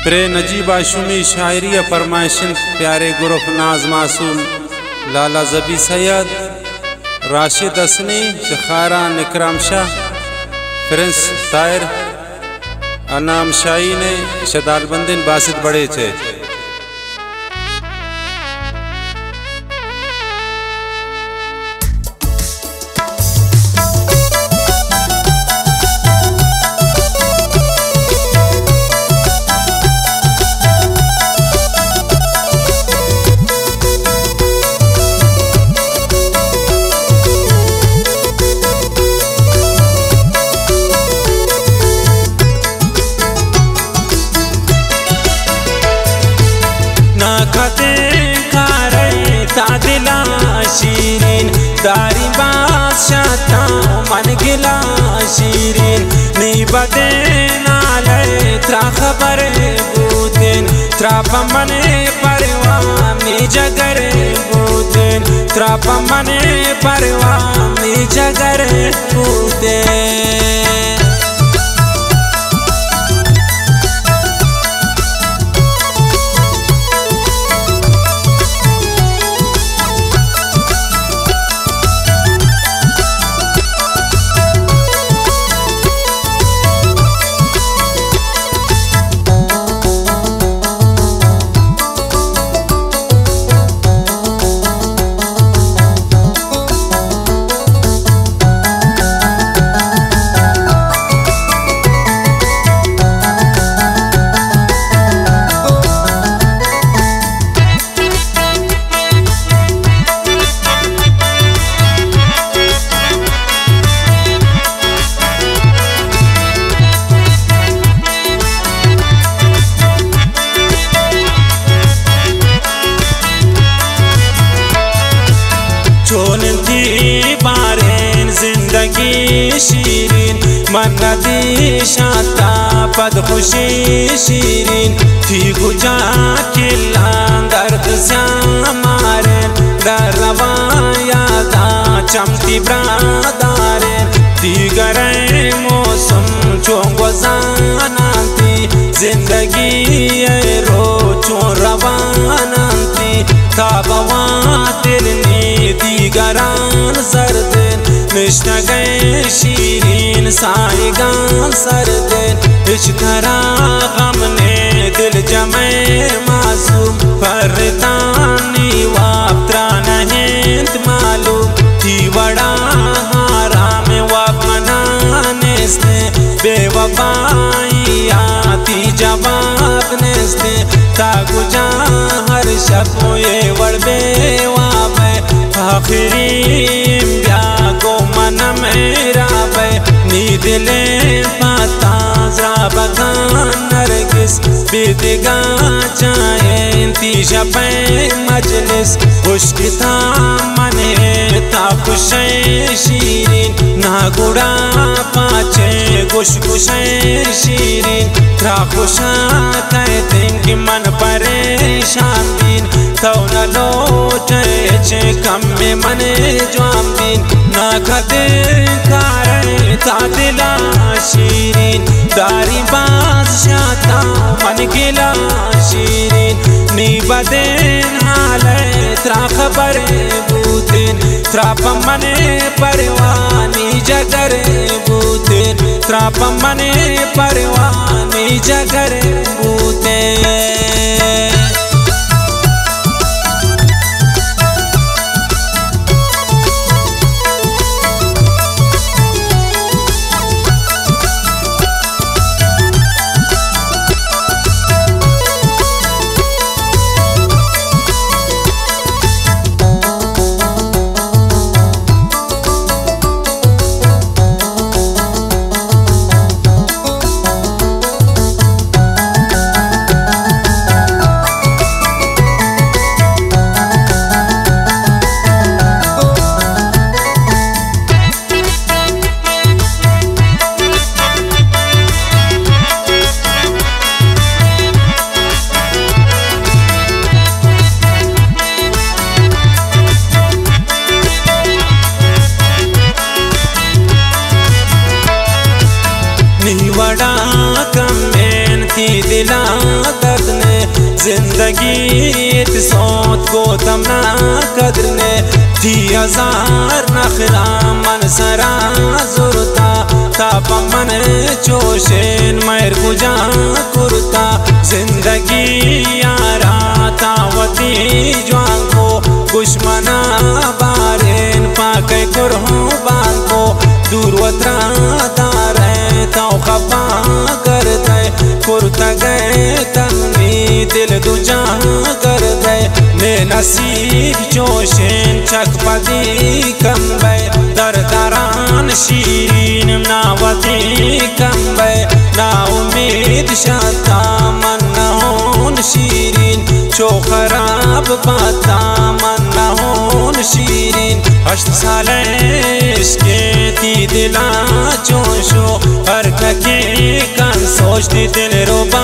Pray Najeeb आशुमी शायरी फरमाइशन प्यारे गुरुफ नाज मासूम लाला जबी सैयद राशिद असनी शखारा निकराम शाह प्रिंस तायर अनाम शाही ने शदालबंदिन बासित बड़े थे। शीरीन दारी बादशाह मन गिला शीरीन नी बदे नाले त्रा खबर बूतेन त्रा पमने परवामी जगर बूतेन त्रा पमने परवामी जगर बूतेन। जिंदगी शीरीन मन दी शाता पद खुशी शीरीन थी गुजा किला दर्द श्यामारे दर रवायादा चमती ब्रादारे दिगरे मौसम चोंगो जानाती जिंदगी रो चो रवानाती ताबवा तिरनी दिगरान सर्देन निश्न गए शीरीन साइगान सर्देन इश्करा गम ने दिल जमे मासूम परतानी वाप्त्रा नहिंत मालूम थी वड़ा हारा में वापनाने से बेवफाई आती जवाब नेस्ते तागुजा हर शब्दों ये वड़बे वाबे आखिरी को मन मेरा बे नींद ले पाता जरा बगान नरगिस बेदगा जाए इंतीशा पे मजलिस खुशकिता मने ता खुशे शीरीन ना गुड़ा पाचे खुश खुशे शीरीन त्रा खुशा कहते कि मन परेशान दिन तो न लोटे चे कम में मने जाम दिन ना खदे कारे ता दिला शीरीन दारी बादशाह मन गिला शीरीन नी बदेन हाले त्रा खबर बूतेन त्रा पमने परवानी जगर बूतेन त्रा पमने परवानी जगर बूतेन। ती दिला दर्द ने जिंदगी सोत को तमना कदर ने थी हजार नखरा मन सरा जुरता ताप मन चोशेन मैर गुजा कुरता जिंदगी यारा तावती जवान को दुश्मना बारेन पाके कुर्बान को दूर वतरा दारे तो खफा कर दे कुर्ता गए तमनी दिल दुजा कर दे ने नसीब जोशेन चक पदी कम बे दर दरान शीरीन नावती कम बे ना उम्मीद शाता मन होन शीरीन चो खराब बाता मन होन शीरीन अष्ट साले इसके ती दिला चोशो हर कके कान सोचती दिल रोबा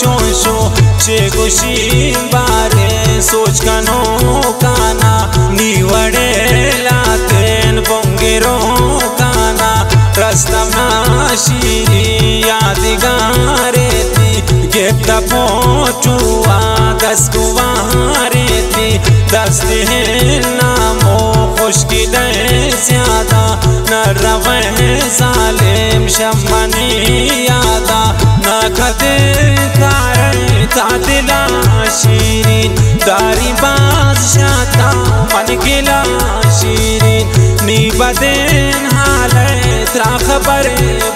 चोशो चे गुशी बारे सोच कनो काना नीवड़े लातेन बोंगेरो काना रस्तम शीरी यादगारे ती गेप्ता पोचुआ दस गुवारे ती दस्ते नामो खुशकिल ज्यादा न रवे सालेम शमनी यादा न खदे कार तादिला शीरीन दारी बादशाता मन गिला शीरीन नी बदेन हाले त्रा खबर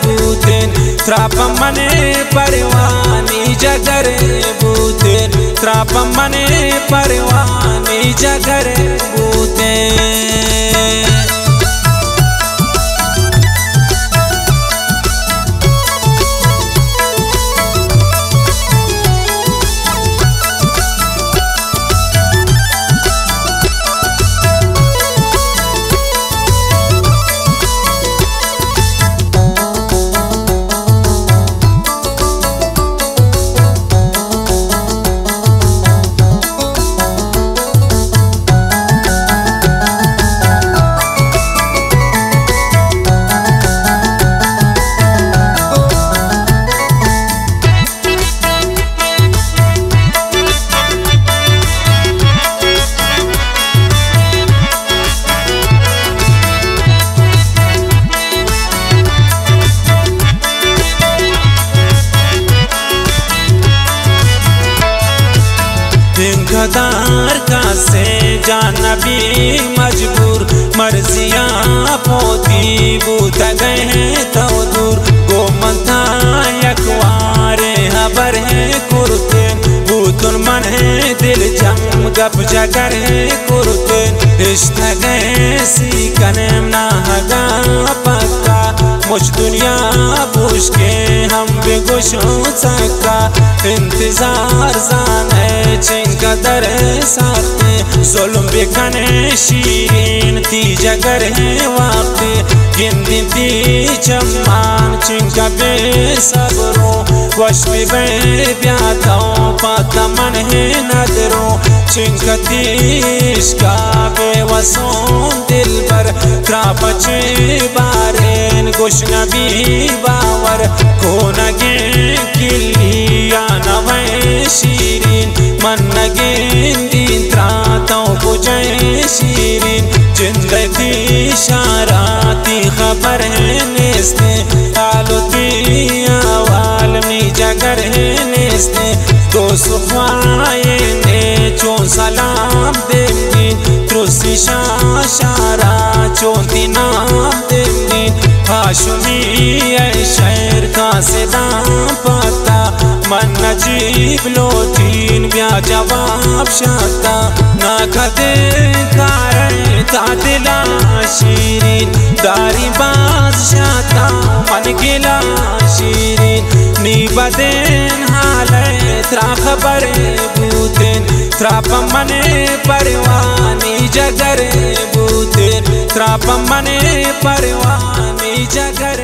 बूतेन त्राप मने परवानी जगर बूतेन त्राप मने परवानी जगर बूतेन गदार का से जाना भी मजबूर मर्जिया पोती बूत गए तो दूर गोमंता यकवारे हबर है कुर्ते बूतुन मन है दिल जम गप जगर है कुर्ते इश्क गए सी कनेम ना हगा पक्का मुझ दुनिया पूछ के हम भी गुश हो सका इंतजार जाने चिंका दर साथे जुल्म बेकने शीरीन ती जगर है वाक़े गिनती ती चम्मान चिंका बेसब्रो वश में ब्याताओं पाता मन है नदरों चिंका तीश्का बेवसों दिल पर त्रापचे बारेन गुश नबी बावर को नगे किलिया नवे शीरीन मन नगेन दिन त्रातों को जय शीरीन जिंदगी शाराती खबर है नेस्ते आलुती आवाल में जगर है नेस्ते दो सुखवाए ने चो सलाम देंगी त्रुसी शारा चोती नाम देंगी हाशुमी शहर का से दाम पता मन नजीब लोटीन ब्या जवाब शाता ना खदे कारण तादिला शीरीन दारी बादशाता मन गिला शीरीन नी बदेन हाले त्रा खबर बूतेन त्राप मने परवानी जगर बूतेन त्राप मने परवानी जगर